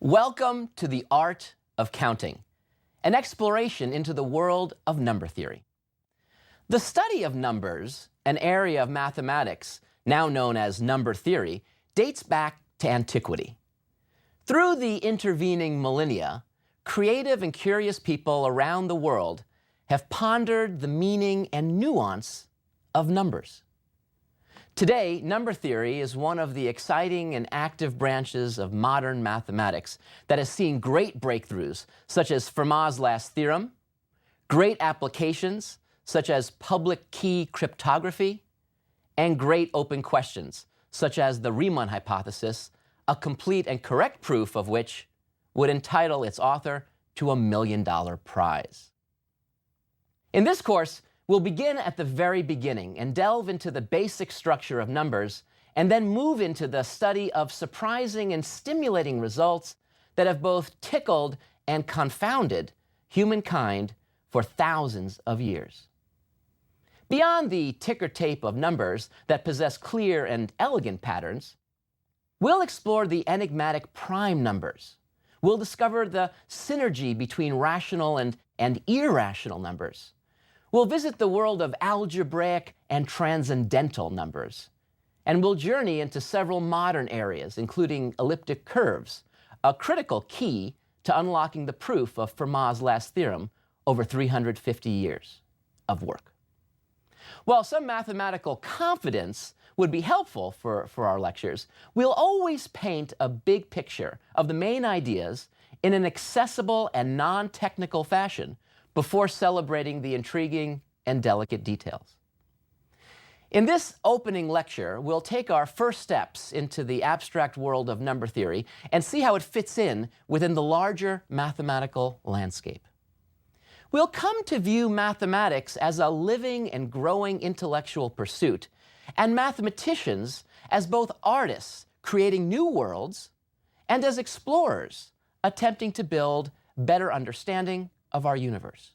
Welcome to the Art of Counting, an exploration into the world of number theory. The study of numbers, an area of mathematics now known as number theory, dates back to antiquity. Through the intervening millennia, creative and curious people around the world have pondered the meaning and nuance of numbers. Today, number theory is one of the exciting and active branches of modern mathematics that has seen great breakthroughs, such as Fermat's last theorem, great applications, such as public key cryptography, and great open questions, such as the Riemann hypothesis, a complete and correct proof of which would entitle its author to a $1 million prize. In this course, we'll begin at the very beginning and delve into the basic structure of numbers, and then move into the study of surprising and stimulating results that have both tickled and confounded humankind for thousands of years. Beyond the ticker tape of numbers that possess clear and elegant patterns, we'll explore the enigmatic prime numbers. We'll discover the synergy between rational and irrational numbers. We'll visit the world of algebraic and transcendental numbers. And we'll journey into several modern areas, including elliptic curves, a critical key to unlocking the proof of Fermat's last theorem over 350 years of work. While some mathematical confidence would be helpful for our lectures, we'll always paint a big picture of the main ideas in an accessible and non-technical fashion before celebrating the intriguing and delicate details. In this opening lecture, we'll take our first steps into the abstract world of number theory and see how it fits in within the larger mathematical landscape. We'll come to view mathematics as a living and growing intellectual pursuit, and mathematicians as both artists creating new worlds and as explorers attempting to build better understanding of our universe.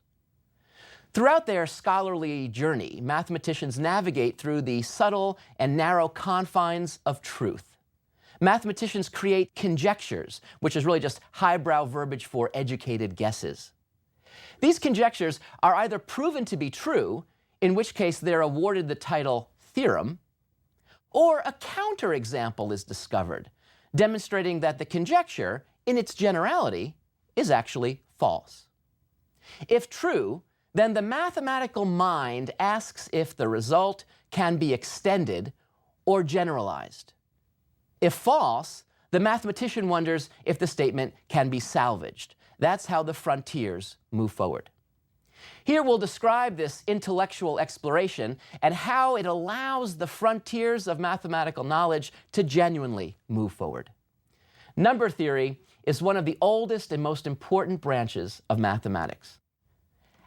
Throughout their scholarly journey, mathematicians navigate through the subtle and narrow confines of truth. Mathematicians create conjectures, which is really just highbrow verbiage for educated guesses. These conjectures are either proven to be true, in which case they're awarded the title theorem, or a counterexample is discovered, demonstrating that the conjecture, in its generality, is actually false. If true, then the mathematical mind asks if the result can be extended or generalized. If false, the mathematician wonders if the statement can be salvaged. That's how the frontiers move forward. Here we'll describe this intellectual exploration and how it allows the frontiers of mathematical knowledge to genuinely move forward. Number theory is one of the oldest and most important branches of mathematics.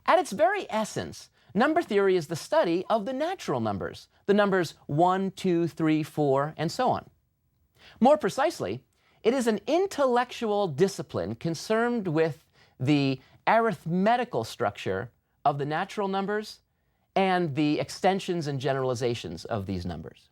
At its very essence, number theory is the study of the natural numbers, the numbers 1, 2, 3, 4, and so on. More precisely, it is an intellectual discipline concerned with the arithmetical structure of the natural numbers and the extensions and generalizations of these numbers.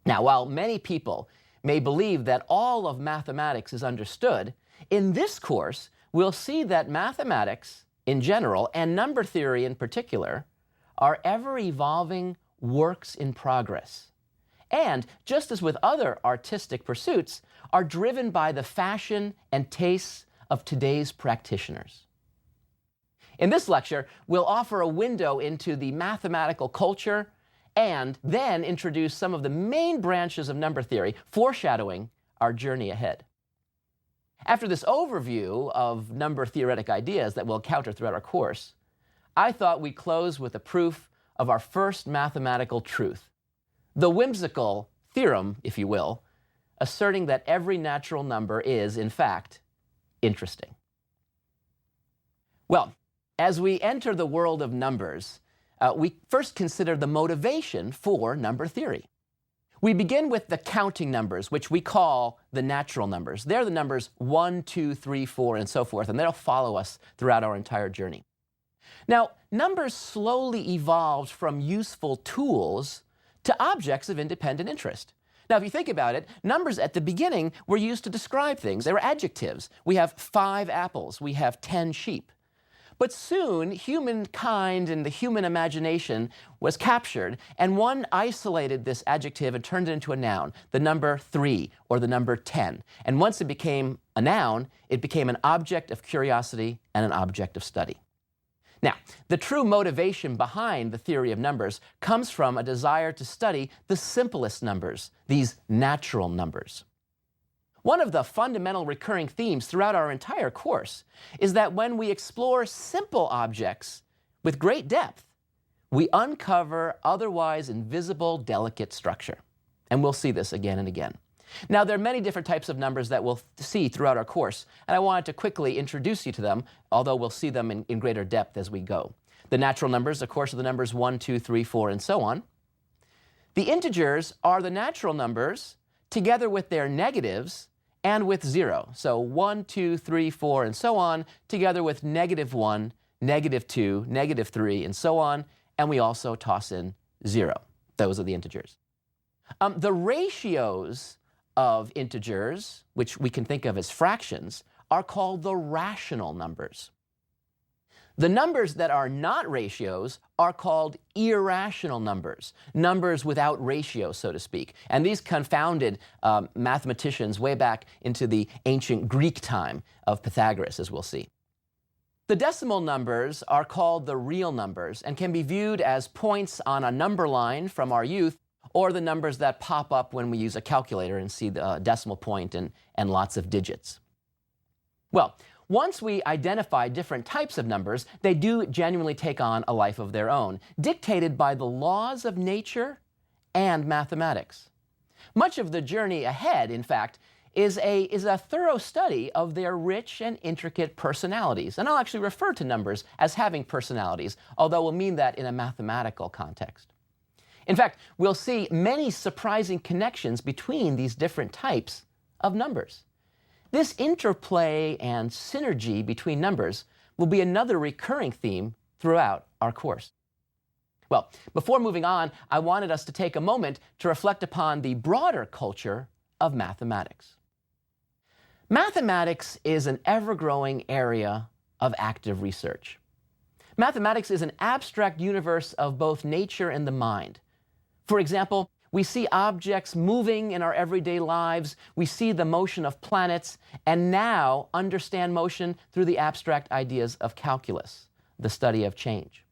Now, while many people may believe that all of mathematics is understood, in this course, we'll see that mathematics in general, and number theory in particular, are ever-evolving works in progress. And, just as with other artistic pursuits, are driven by the fashion and tastes of today's practitioners. In this lecture, we'll offer a window into the mathematical culture and then introduce some of the main branches of number theory, foreshadowing our journey ahead. After this overview of number theoretic ideas that we'll encounter throughout our course, I thought we'd close with a proof of our first mathematical truth, the whimsical theorem, if you will, asserting that every natural number is, in fact, interesting. Well, as we enter the world of numbers, we first consider the motivation for number theory. We begin with the counting numbers, which we call the natural numbers. They're the numbers 1, 2, 3, 4, and so forth, and they'll follow us throughout our entire journey. Now, numbers slowly evolved from useful tools to objects of independent interest. Now, if you think about it, numbers at the beginning were used to describe things. They were adjectives. We have 5 apples. We have 10 sheep. But soon, humankind and the human imagination was captured, and one isolated this adjective and turned it into a noun, the number 3 or the number 10. And once it became a noun, it became an object of curiosity and an object of study. Now, the true motivation behind the theory of numbers comes from a desire to study the simplest numbers, these natural numbers. One of the fundamental recurring themes throughout our entire course is that when we explore simple objects with great depth, we uncover otherwise invisible, delicate structure. And we'll see this again and again. Now, there are many different types of numbers that we'll see throughout our course, and I wanted to quickly introduce you to them, although we'll see them in greater depth as we go. The natural numbers, of course, are the numbers 1, 2, 3, 4, and so on. The integers are the natural numbers together with their negatives and with 0. So 1, 2, 3, 4, and so on, together with -1, -2, -3, and so on, and we also toss in 0. Those are the integers. The ratios of integers, which we can think of as fractions, are called the rational numbers. The numbers that are not ratios are called irrational numbers, numbers without ratio, so to speak. And these confounded mathematicians way back into the ancient Greek time of Pythagoras, as we'll see. The decimal numbers are called the real numbers and can be viewed as points on a number line from our youth, or the numbers that pop up when we use a calculator and see the decimal point and lots of digits. Well, once we identify different types of numbers, they do genuinely take on a life of their own, dictated by the laws of nature and mathematics. Much of the journey ahead, in fact, is a thorough study of their rich and intricate personalities. And I'll actually refer to numbers as having personalities, although we'll mean that in a mathematical context. In fact, we'll see many surprising connections between these different types of numbers. This interplay and synergy between numbers will be another recurring theme throughout our course. Well, before moving on, I wanted us to take a moment to reflect upon the broader culture of mathematics. Mathematics is an ever-growing area of active research. Mathematics is an abstract universe of both nature and the mind. For example, we see objects moving in our everyday lives, we see the motion of planets, and now understand motion through the abstract ideas of calculus, the study of change.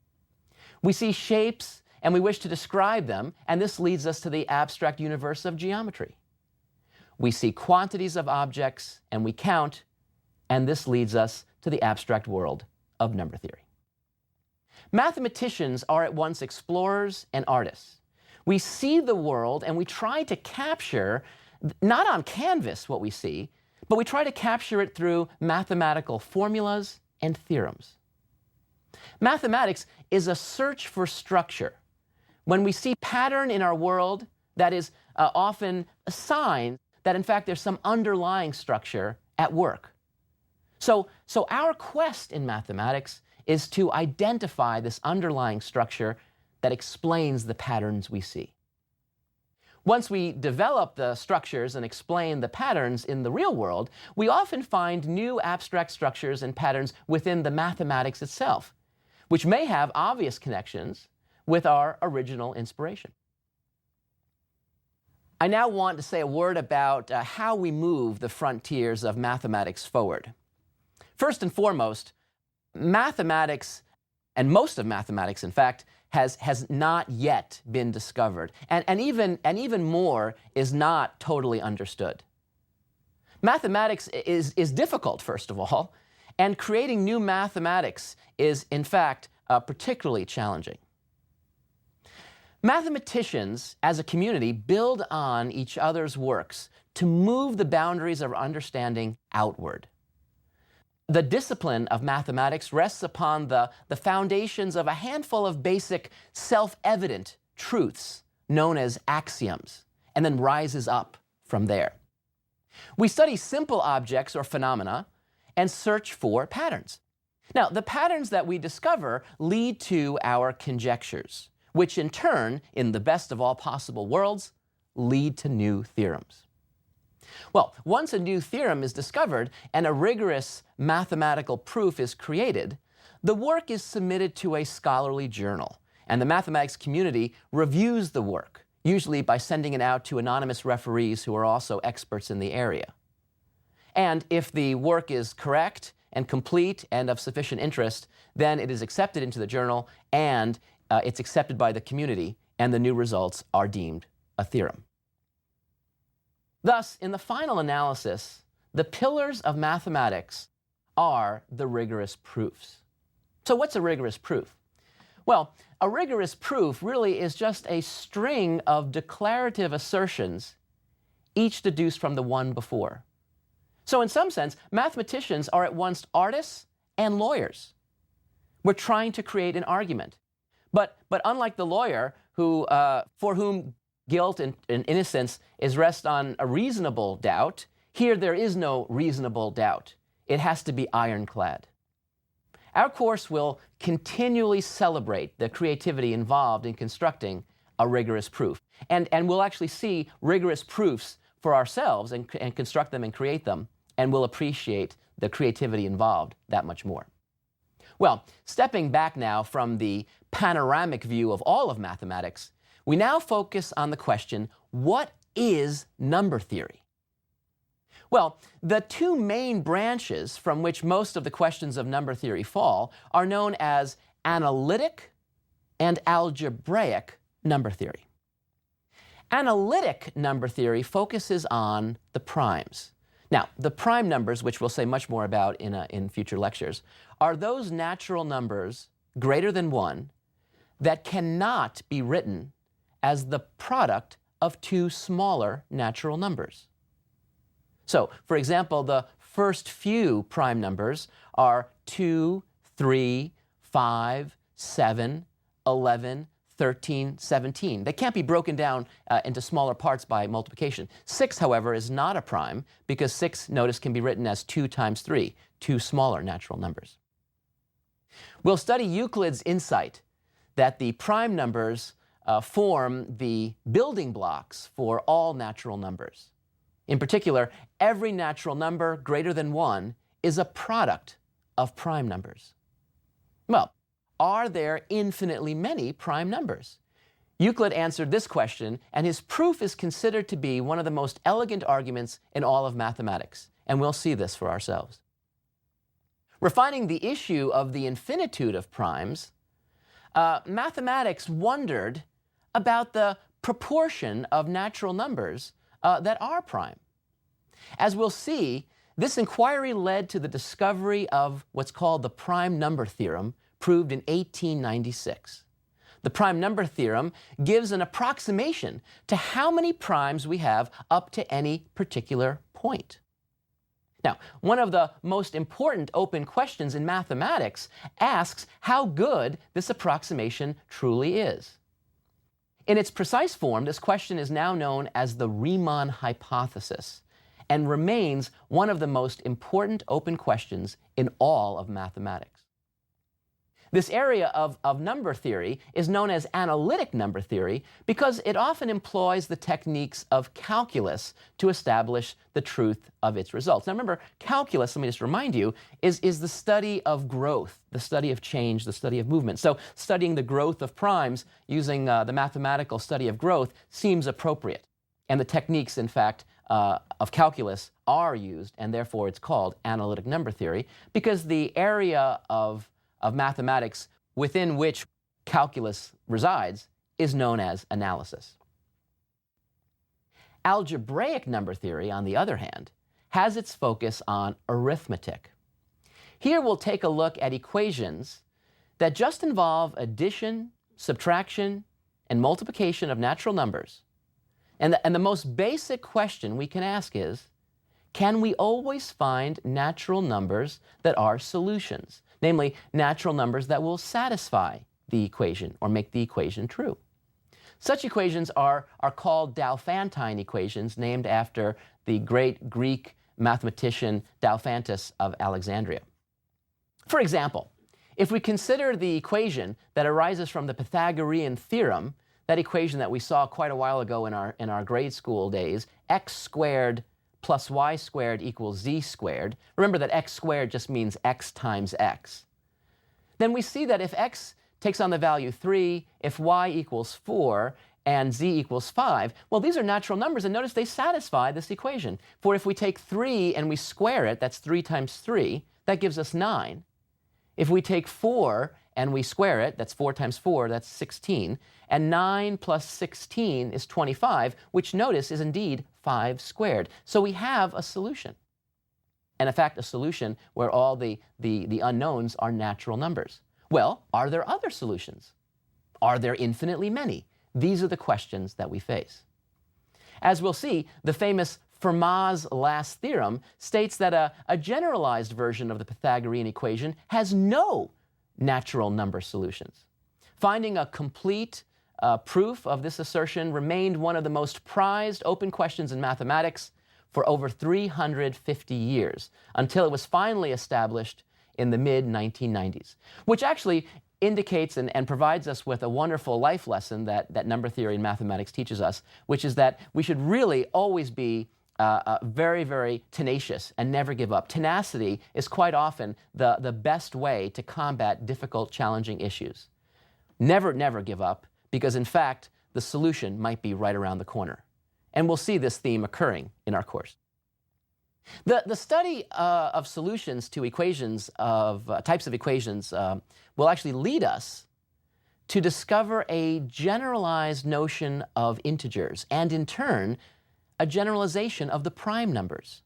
We see shapes and we wish to describe them, and this leads us to the abstract universe of geometry. We see quantities of objects and we count, and this leads us to the abstract world of number theory. Mathematicians are at once explorers and artists. We see the world and we try to capture, not on canvas what we see, but we try to capture it through mathematical formulas and theorems. Mathematics is a search for structure. When we see pattern in our world, that is often a sign that in fact there's some underlying structure at work. So our quest in mathematics is to identify this underlying structure that explains the patterns we see. Once we develop the structures and explain the patterns in the real world, we often find new abstract structures and patterns within the mathematics itself, which may have obvious connections with our original inspiration. I now want to say a word about how we move the frontiers of mathematics forward. First and foremost, mathematics, and most of mathematics, in fact, has not yet been discovered, and even more is not totally understood. Mathematics is difficult, first of all, and creating new mathematics is, in fact, particularly challenging. Mathematicians, as a community, build on each other's works to move the boundaries of understanding outward. The discipline of mathematics rests upon the foundations of a handful of basic self-evident truths known as axioms, and then rises up from there. We study simple objects or phenomena and search for patterns. Now, the patterns that we discover lead to our conjectures, which in turn, in the best of all possible worlds, lead to new theorems. Well, once a new theorem is discovered and a rigorous mathematical proof is created, the work is submitted to a scholarly journal, and the mathematics community reviews the work, usually by sending it out to anonymous referees who are also experts in the area. And if the work is correct and complete and of sufficient interest, then it is accepted into the journal and it's accepted by the community, and the new results are deemed a theorem. Thus, in the final analysis, the pillars of mathematics are the rigorous proofs. So what's a rigorous proof? Well, a rigorous proof really is just a string of declarative assertions, each deduced from the one before. So in some sense, mathematicians are at once artists and lawyers. We're trying to create an argument. But unlike the lawyer, who, for whom guilt and innocence is rest on a reasonable doubt, here there is no reasonable doubt. It has to be ironclad. Our course will continually celebrate the creativity involved in constructing a rigorous proof. And we'll actually see rigorous proofs for ourselves and construct them and create them, and we'll appreciate the creativity involved that much more. Well, stepping back now from the panoramic view of all of mathematics, we now focus on the question, what is number theory? Well, the two main branches from which most of the questions of number theory fall are known as analytic and algebraic number theory. Analytic number theory focuses on the primes. Now, the prime numbers, which we'll say much more about in future lectures, are those natural numbers greater than 1 that cannot be written as the product of two smaller natural numbers. So, for example, the first few prime numbers are 2, 3, 5, 7, 11, 13, 17. They can't be broken down into smaller parts by multiplication. 6, however, is not a prime because 6, notice, can be written as 2 times 3, two smaller natural numbers. We'll study Euclid's insight that the prime numbers form the building blocks for all natural numbers. In particular, every natural number greater than 1 is a product of prime numbers. Well, are there infinitely many prime numbers? Euclid answered this question, and his proof is considered to be one of the most elegant arguments in all of mathematics, and we'll see this for ourselves. Refining the issue of the infinitude of primes, mathematics wondered about the proportion of natural numbers that are prime. As we'll see, this inquiry led to the discovery of what's called the prime number theorem, proved in 1896. The prime number theorem gives an approximation to how many primes we have up to any particular point. Now, one of the most important open questions in mathematics asks how good this approximation truly is. In its precise form, this question is now known as the Riemann hypothesis and remains one of the most important open questions in all of mathematics. This area of number theory is known as analytic number theory because it often employs the techniques of calculus to establish the truth of its results. Now remember, calculus, let me just remind you, is the study of growth, the study of change, the study of movement. So studying the growth of primes using the mathematical study of growth seems appropriate. And the techniques, in fact, of calculus are used, and therefore it's called analytic number theory, because the area of mathematics within which calculus resides is known as analysis. Algebraic number theory, on the other hand, has its focus on arithmetic. Here we'll take a look at equations that just involve addition, subtraction, and multiplication of natural numbers. And the most basic question we can ask is, can we always find natural numbers that are solutions? Namely, natural numbers that will satisfy the equation or make the equation true. Such equations are called Diophantine equations, named after the great Greek mathematician Diophantus of Alexandria. For example, if we consider the equation that arises from the Pythagorean theorem that equation that we saw quite a while ago in our grade school days, x squared plus y squared equals z squared. Remember that x squared just means x times x. Then we see that if x takes on the value 3, if y equals 4, and z equals 5, well, these are natural numbers, and notice they satisfy this equation. For if we take 3 and we square it, that's 3 times 3, that gives us 9. If we take 4 and we square it, that's 4 times 4, that's 16. And 9 plus 16 is 25, which notice is indeed 5 squared. So we have a solution. And in fact, a solution where all the unknowns are natural numbers. Well, are there other solutions? Are there infinitely many? These are the questions that we face. As we'll see, the famous Fermat's last theorem states that a generalized version of the Pythagorean equation has no natural number solutions. Finding a complete proof of this assertion remained one of the most prized open questions in mathematics for over 350 years, until it was finally established in the mid-1990s, which actually indicates and provides us with a wonderful life lesson that number theory and mathematics teaches us, which is that we should really always be very, very tenacious and never give up. Tenacity is quite often the best way to combat difficult, challenging issues. Never, never give up, because in fact, the solution might be right around the corner. And we'll see this theme occurring in our course. The study of solutions to equations of types of equations will actually lead us to discover a generalized notion of integers, and in turn, a generalization of the prime numbers.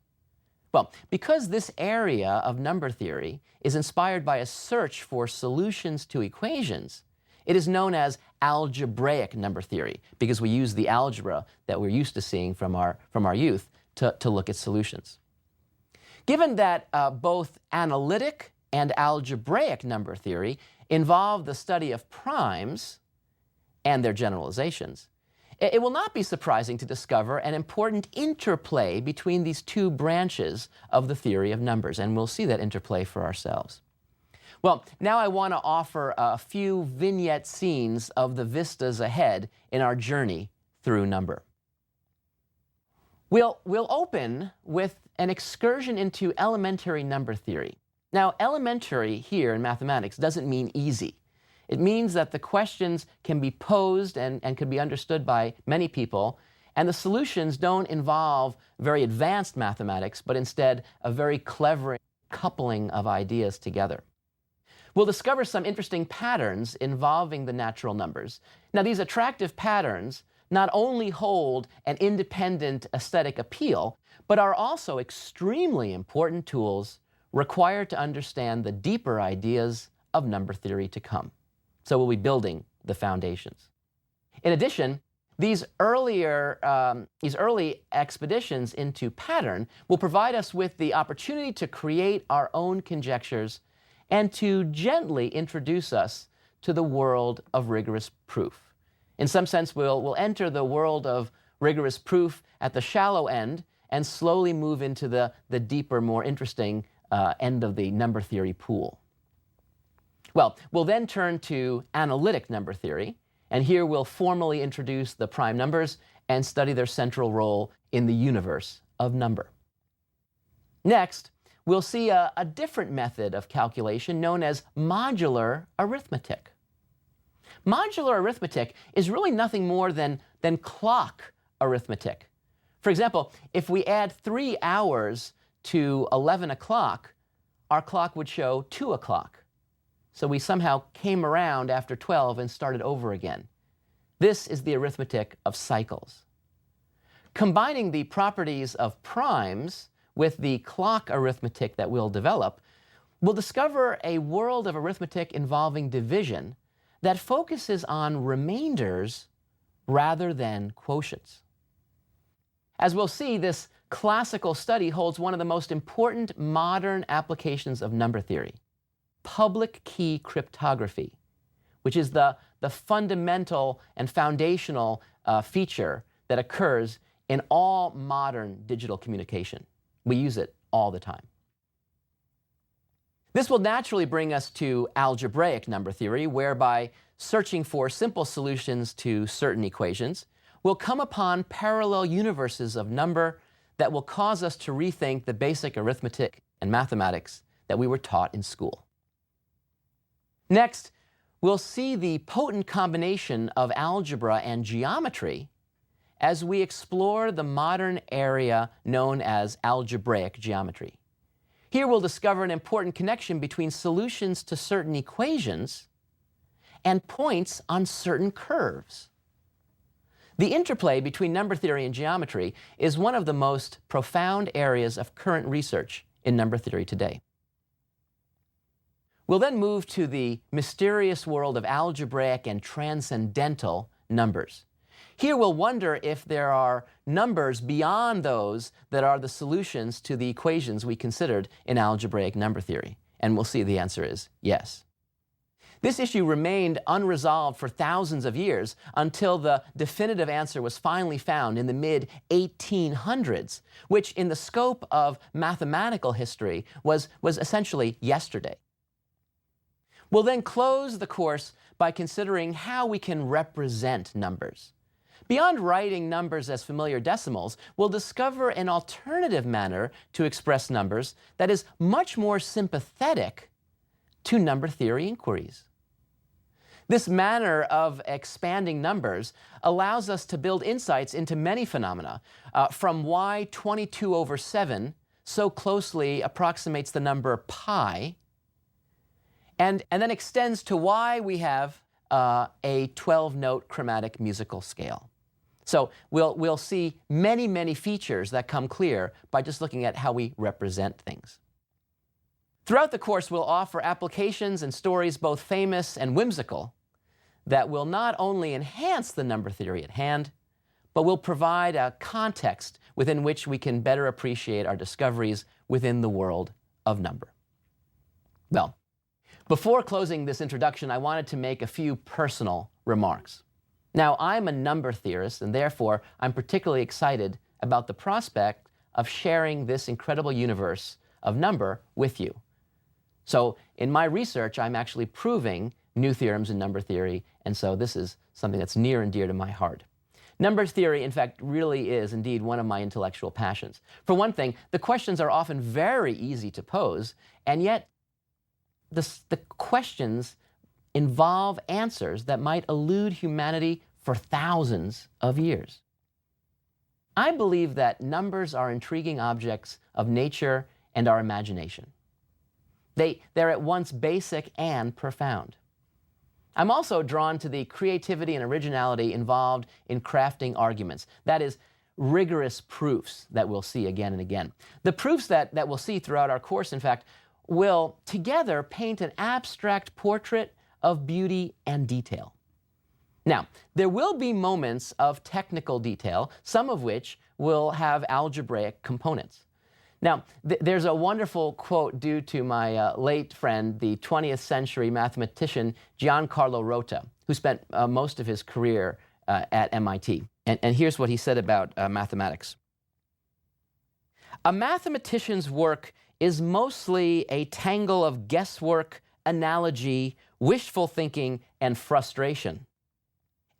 Well, because this area of number theory is inspired by a search for solutions to equations, it is known as algebraic number theory, because we use the algebra that we're used to seeing from our youth to look at solutions. Given that both analytic and algebraic number theory involve the study of primes and their generalizations, it will not be surprising to discover an important interplay between these two branches of the theory of numbers, and we'll see that interplay for ourselves. Well, now I want to offer a few vignette scenes of the vistas ahead in our journey through number. We'll open with an excursion into elementary number theory. Now, elementary here in mathematics doesn't mean easy. It means that the questions can be posed and can be understood by many people, and the solutions don't involve very advanced mathematics, but instead a very clever coupling of ideas together. We'll discover some interesting patterns involving the natural numbers. Now, these attractive patterns not only hold an independent aesthetic appeal, but are also extremely important tools required to understand the deeper ideas of number theory to come. So we'll be building the foundations. In addition, these early expeditions into pattern will provide us with the opportunity to create our own conjectures and to gently introduce us to the world of rigorous proof. In some sense, we'll enter the world of rigorous proof at the shallow end and slowly move into the deeper, more interesting end of the number theory pool. Well, we'll then turn to analytic number theory, and here we'll formally introduce the prime numbers and study their central role in the universe of number. Next, we'll see a different method of calculation known as modular arithmetic. Modular arithmetic is really nothing more than clock arithmetic. For example, if we add 3 hours to 11 o'clock, our clock would show 2 o'clock. So we somehow came around after 12 and started over again. This is the arithmetic of cycles. Combining the properties of primes with the clock arithmetic that we'll develop, we'll discover a world of arithmetic involving division that focuses on remainders rather than quotients. As we'll see, this classical study holds one of the most important modern applications of number theory: public key cryptography, which is the fundamental and foundational feature that occurs in all modern digital communication. We use it all the time. This will naturally bring us to algebraic number theory, whereby searching for simple solutions to certain equations, we'll come upon parallel universes of number that will cause us to rethink the basic arithmetic and mathematics that we were taught in school. Next, we'll see the potent combination of algebra and geometry as we explore the modern area known as algebraic geometry. Here we'll discover an important connection between solutions to certain equations and points on certain curves. The interplay between number theory and geometry is one of the most profound areas of current research in number theory today. We'll then move to the mysterious world of algebraic and transcendental numbers. Here we'll wonder if there are numbers beyond those that are the solutions to the equations we considered in algebraic number theory. And we'll see the answer is yes. This issue remained unresolved for thousands of years until the definitive answer was finally found in the mid-1800s, which in the scope of mathematical history was essentially yesterday. We'll then close the course by considering how we can represent numbers. Beyond writing numbers as familiar decimals, we'll discover an alternative manner to express numbers that is much more sympathetic to number theory inquiries. This manner of expanding numbers allows us to build insights into many phenomena, from why 22/7 so closely approximates the number pi, and then extends to why we have a 12-note chromatic musical scale. So we'll see many features that come clear by just looking at how we represent things. Throughout the course, we'll offer applications and stories both famous and whimsical that will not only enhance the number theory at hand, but will provide a context within which we can better appreciate our discoveries within the world of number. Well, before closing this introduction, I wanted to make a few personal remarks. Now, I'm a number theorist, and therefore I'm particularly excited about the prospect of sharing this incredible universe of number with you. So in my research, I'm actually proving new theorems in number theory, and so this is something that's near and dear to my heart. Number theory, in fact, really is indeed one of my intellectual passions. For one thing, the questions are often very easy to pose, and yet the questions involve answers that might elude humanity for thousands of years. I believe that numbers are intriguing objects of nature and our imagination. They're at once basic and profound. I'm also drawn to the creativity and originality involved in crafting arguments. That is, rigorous proofs that we'll see again and again. The proofs that we'll see throughout our course, in fact, will together paint an abstract portrait of beauty and detail. Now, there will be moments of technical detail, some of which will have algebraic components. Now, there's a wonderful quote due to my late friend, the 20th century mathematician Giancarlo Rota, who spent most of his career at MIT. And here's what he said about mathematics. A mathematician's work is mostly a tangle of guesswork, analogy, wishful thinking, and frustration.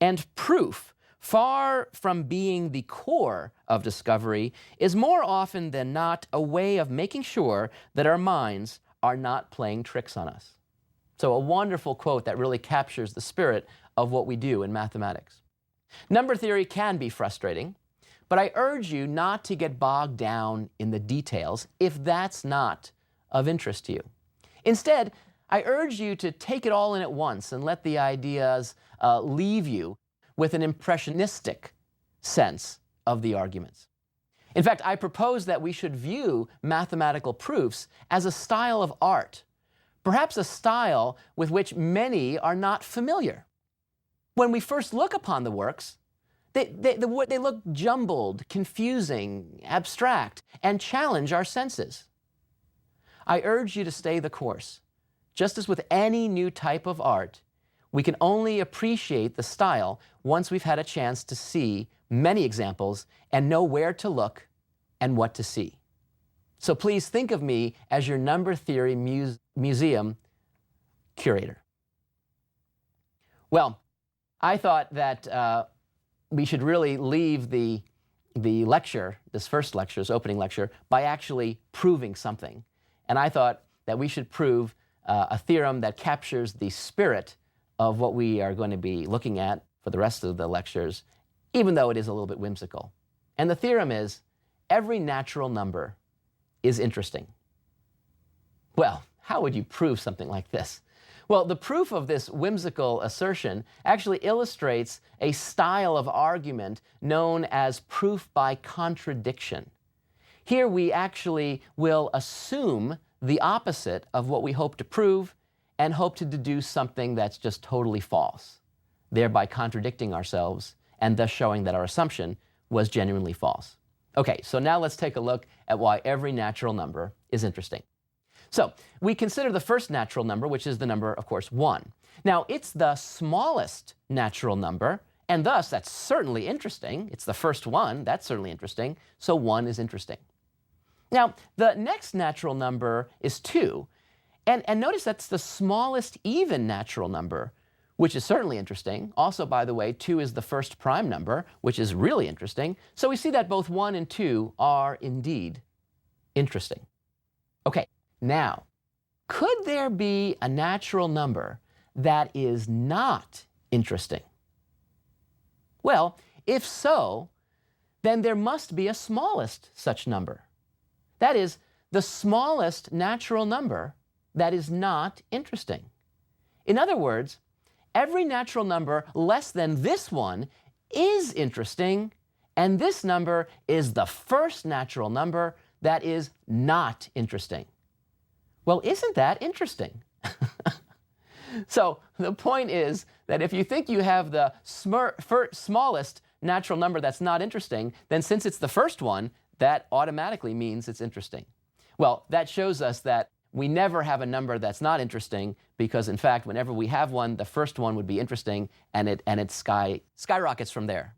And proof, far from being the core of discovery, is more often than not a way of making sure that our minds are not playing tricks on us. So a wonderful quote that really captures the spirit of what we do in mathematics. Number theory can be frustrating, but I urge you not to get bogged down in the details if that's not of interest to you. Instead, I urge you to take it all in at once and let the ideas leave you with an impressionistic sense of the arguments. In fact, I propose that we should view mathematical proofs as a style of art, perhaps a style with which many are not familiar. When we first look upon the works, they look jumbled, confusing, abstract, and challenge our senses. I urge you to stay the course. Just as with any new type of art, we can only appreciate the style once we've had a chance to see many examples and know where to look and what to see. So please think of me as your number theory museum curator. Well, I thought that we should really leave the lecture, this first lecture, this opening lecture, by actually proving something. And I thought that we should prove a theorem that captures the spirit of what we are going to be looking at for the rest of the lectures, even though it is a little bit whimsical. And the theorem is, every natural number is interesting. Well, how would you prove something like this? Well, the proof of this whimsical assertion actually illustrates a style of argument known as proof by contradiction. Here we actually will assume the opposite of what we hope to prove and hope to deduce something that's just totally false, thereby contradicting ourselves and thus showing that our assumption was genuinely false. Okay, so now let's take a look at why every natural number is interesting. So we consider the first natural number, which is the number, of course, 1. Now, it's the smallest natural number, and thus that's certainly interesting. It's the first one, that's certainly interesting, so 1 is interesting. Now, the next natural number is 2, and notice that's the smallest even natural number, which is certainly interesting. Also, by the way, 2 is the first prime number, which is really interesting. So we see that both 1 and 2 are indeed interesting. Okay. Now, could there be a natural number that is not interesting? Well, if so, then there must be a smallest such number. That is, the smallest natural number that is not interesting. In other words, every natural number less than this one is interesting, and this number is the first natural number that is not interesting. Well, isn't that interesting? So the point is that if you think you have the smallest natural number that's not interesting, then since it's the first one, that automatically means it's interesting. Well, that shows us that we never have a number that's not interesting because, in fact, whenever we have one, the first one would be interesting and it skyrockets from there.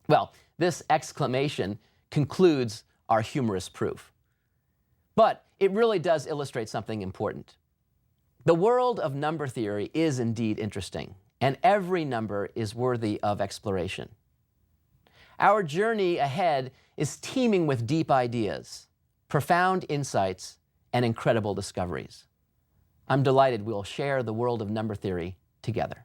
Well, this exclamation concludes our humorous proof. But it really does illustrate something important. The world of number theory is indeed interesting, and every number is worthy of exploration. Our journey ahead is teeming with deep ideas, profound insights, and incredible discoveries. I'm delighted we'll share the world of number theory together.